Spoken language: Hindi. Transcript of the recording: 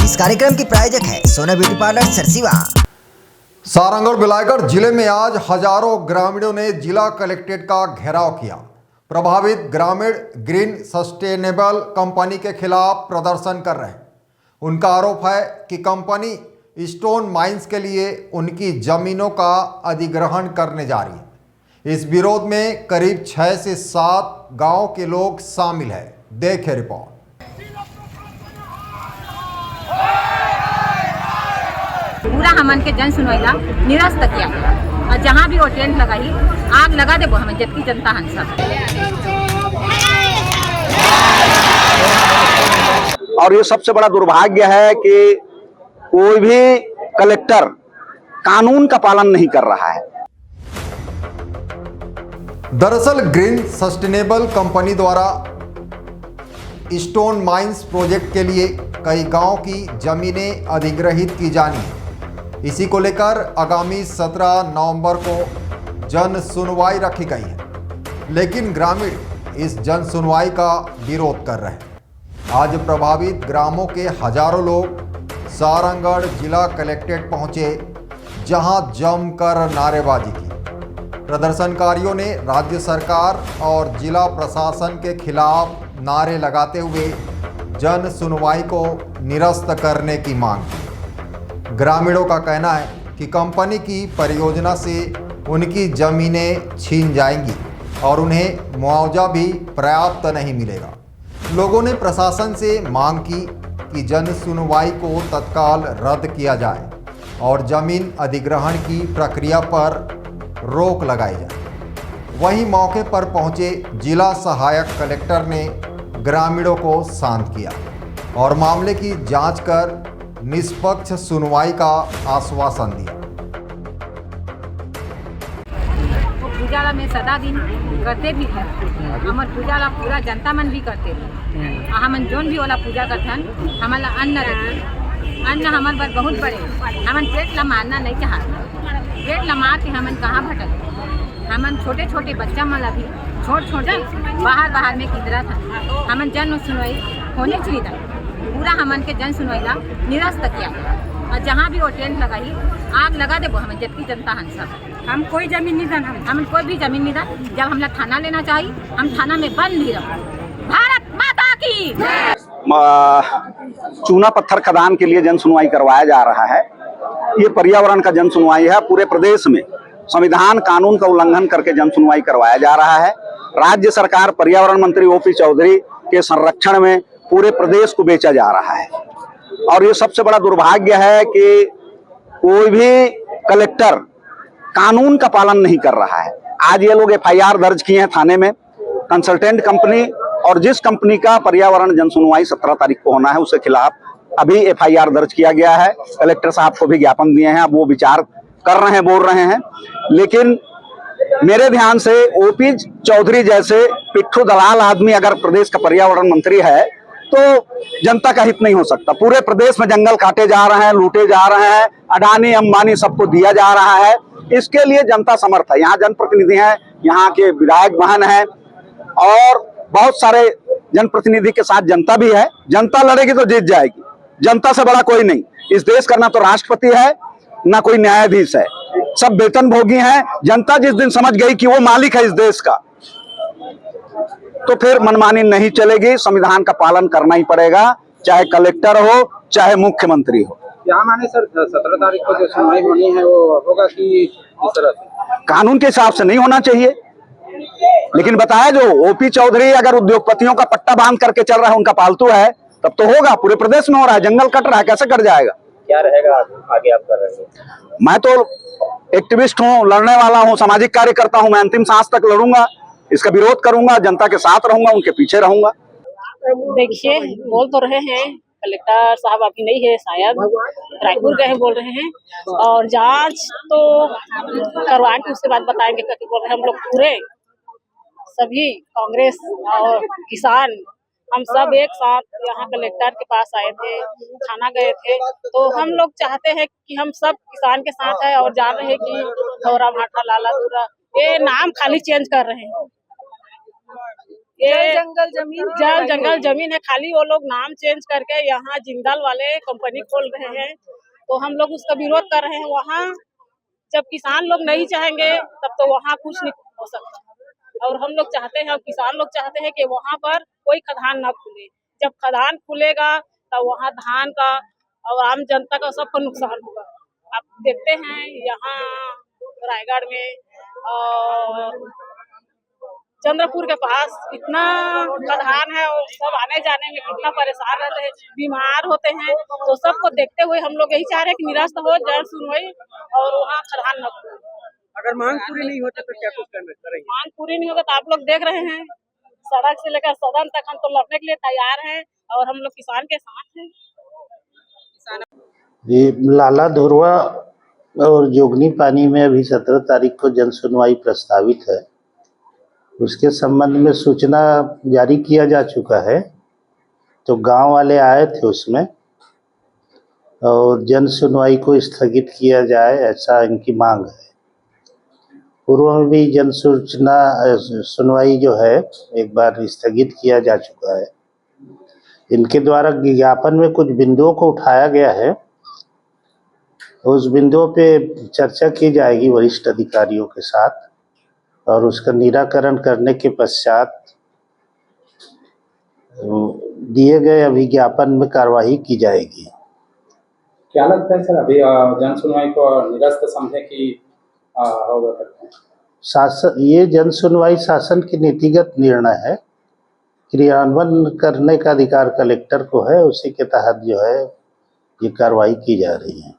इस कार्यक्रम की प्रायोजक है सोना ब्यूटी पार्लर सरसीवा। सारंग और बिलायगढ़ जिले में आज हजारों ग्रामीणों ने जिला कलेक्ट्रेट का घेराव किया। प्रभावित ग्रामीण ग्रीन सस्टेनेबल कंपनी के खिलाफ प्रदर्शन कर रहे हैं। उनका आरोप है कि कंपनी स्टोन माइंस के लिए उनकी जमीनों का अधिग्रहण करने जा रही है। इस विरोध में करीब 6 से 7 गांव के लोग शामिल हैं। देखें रिपोर्ट। पूरा हमन के जन सुनवाई निरस्त किया और जहाँ भी वो टेंट लगाई आग लगा दे हमें जितनी जनता हन सब। और ये सबसे बड़ा दुर्भाग्य है कि कोई भी कलेक्टर कानून का पालन नहीं कर रहा है। दरअसल ग्रीन सस्टेनेबल कंपनी द्वारा स्टोन माइंस प्रोजेक्ट के लिए कई गांव की जमीनें अधिग्रहित की जानी है। इसी को लेकर आगामी 17 नवंबर को जन सुनवाई रखी गई है, लेकिन ग्रामीण इस जन सुनवाई का विरोध कर रहे हैं। आज प्रभावित ग्रामों के हजारों लोग सारंगगढ़ जिला कलेक्ट्रेट पहुंचे, जहां जमकर नारेबाजी की। प्रदर्शनकारियों ने राज्य सरकार और जिला प्रशासन के खिलाफ नारे लगाते हुए जन सुनवाई को निरस्त करने की मांग की। ग्रामीणों का कहना है कि कंपनी की परियोजना से उनकी जमीनें छीन जाएंगी और उन्हें मुआवजा भी पर्याप्त नहीं मिलेगा। लोगों ने प्रशासन से मांग की कि जन सुनवाई को तत्काल रद्द किया जाए और जमीन अधिग्रहण की प्रक्रिया पर रोक लगाई जाए। वहीं मौके पर पहुंचे जिला सहायक कलेक्टर ने ग्रामीणों को शांत किया और मामले की जांच कर निष्पक्ष सुनवाई का आश्वासन दिया। वो पूजा में सदा दिन करते भी है, हमार पूजा ला पूरा जनता मन भी करते हैं। हमन जोन भी वाला पूजा करथन हमारा अन्न रहते, अन्न हमार बर बहुत बड़े। हमन पेट ला मारना नहीं चाहते, पेट ला मार के हमन कहाँ भटक। हमन छोटे छोटे बच्चा मन भी छोटे बाहर में किधरा था। हमन जन सुनवाई होने चाहिए था। पूरा हमन के जन सुनवाई ला निरस्त किया और जहाँ भी वो टेंट लगाई आग लगा दे हमें जितनी जनता हन सब। हम कोई जमीन नहीं दान, हम कोई भी जमीन नहीं दान। जब हमला थाना लेना चाहिए हम थाना में बंद ही रहो। भारत माता की। चूना पत्थर खदान के लिए जन सुनवाई करवाया जा रहा है। ये पर्यावरण का जन सुनवाई है। पूरे प्रदेश में संविधान कानून का उल्लंघन करके जन सुनवाई करवाया जा रहा है। राज्य सरकार पर्यावरण मंत्री ओपी चौधरी के संरक्षण में पूरे प्रदेश को बेचा जा रहा है। और ये सबसे बड़ा दुर्भाग्य है कि कोई भी कलेक्टर कानून का पालन नहीं कर रहा है। आज ये लोग एफआईआर दर्ज किए हैं थाने में। कंसल्टेंट कंपनी और जिस कंपनी का पर्यावरण जन सुनवाई 17 तारीख को होना है उसके खिलाफ अभी एफआईआर दर्ज किया गया है। कलेक्टर साहब को भी ज्ञापन दिए हैं, अब वो विचार कर रहे हैं, बोल रहे हैं। लेकिन मेरे ध्यान से ओपी चौधरी जैसे पिट्ठू दलाल आदमी अगर प्रदेश का पर्यावरण मंत्री है तो जनता का हित नहीं हो सकता। पूरे प्रदेश में जंगल काटे जा रहे हैं, लूटे जा रहे हैं, अडानी अंबानी सबको दिया जा रहा है। इसके लिए जनता समर्थ है। यहाँ जनप्रतिनिधि हैं, यहाँ के विधायक बहन हैं और बहुत सारे जनप्रतिनिधि के साथ जनता भी है। जनता लड़ेगी तो जीत जाएगी। जनता से बड़ा कोई नहीं। इस देश का ना तो राष्ट्रपति है ना कोई न्यायाधीश है, सब वेतन भोगी हैं। जनता जिस दिन समझ गई कि वो मालिक है इस देश का, तो फिर मनमानी नहीं चलेगी। संविधान का पालन करना ही पड़ेगा, चाहे कलेक्टर हो चाहे मुख्यमंत्री हो। क्या माने सर 17 तारीख को जो सुनवाई होनी है वो होगा कि इस तरह से? कानून के हिसाब से नहीं होना चाहिए, लेकिन बताया जो ओपी चौधरी अगर उद्योगपतियों का पट्टा बांध करके चल रहा है, उनका पालतू है, तब तो होगा। पूरे प्रदेश में हो रहा है, जंगल कट रहा है, कैसे कट जाएगा? क्या रहेगा आगे आप कर रहे हैं? मैं तो एक्टिविस्ट हूँ, लड़ने वाला हूँ, सामाजिक कार्य करता हूँ। मैं अंतिम सांस तक लड़ूंगा, इसका विरोध करूंगा, जनता के साथ रहूंगा, उनके पीछे रहूंगा। देखिए, बोल तो रहे हैं कलेक्टर साहब अभी नहीं है, शायद रायपुर गए बोल रहे हैं और जांच तो करवा के उसके बाद बताएंगे। क्योंकि बोल रहे हैं हम लोग पूरे सभी कांग्रेस और किसान हम सब एक साथ यहाँ कलेक्टर के पास आए थे, थाना गए थे। तो हम लोग चाहते हैं कि हम सब किसान के साथ है और जान रहे हैं कि थोड़ा भाटा लाला दूरा ये नाम खाली चेंज कर रहे हैं। ये जल जंगल जमीन है, खाली वो लोग नाम चेंज करके यहाँ जिंदाल वाले कंपनी खोल रहे हैं, तो हम लोग उसका विरोध कर रहे हैं। वहाँ जब किसान लोग नहीं चाहेंगे तब तो वहाँ कुछ नहीं हो सकता। और हम लोग चाहते हैं, किसान लोग चाहते हैं कि वहाँ पर कोई खदान न खुले। जब खदान खुलेगा तब वहाँ धान का और आम जनता का सबको नुकसान होगा। आप देखते हैं यहाँ रायगढ़ में और चंद्रपुर के पास इतना खदान है और सब आने जाने में कितना परेशान रहते हैं, बीमार होते हैं। तो सबको देखते हुए हम लोग यही चाह रहे हैं कि निरस्त हो जन सुनवाई और वहाँ खदान न खुले। अगर मांग पूरी नहीं होती तो क्या कुछ करेंगे? मांग पूरी नहीं होगा तो आप लोग देख रहे हैं, सड़क से लेकर सदन तक हम तो लड़ने के लिए तैयार हैं और हम लोग किसान के साथ हैं। ये लाला धुरवा और जोगनी पानी में अभी 17 तारीख को जन सुनवाई प्रस्तावित है। उसके संबंध में सूचना जारी किया जा चुका है, तो गांव वाले आए थे उसमें और जन सुनवाई को स्थगित किया जाए ऐसा इनकी मांग है। पूर्व में भी जन सुनवाई जो है एक बार स्थगित किया जा चुका है। इनके द्वारा ज्ञापन में कुछ बिंदुओं को उठाया गया है, उस बिंदुओं पे चर्चा की जाएगी वरिष्ठ अधिकारियों के साथ और उसका निराकरण करने के पश्चात दिए गए अभिज्ञापन में कार्रवाई की जाएगी। क्या लगता है सर, अभी जन सुनवाई को निरस्त समझे कि होगा करते हैं? शासन, ये जन सुनवाई शासन की नीतिगत निर्णय है, क्रियान्वयन करने का अधिकार कलेक्टर को है, उसी के तहत जो है ये कार्रवाई की जा रही है।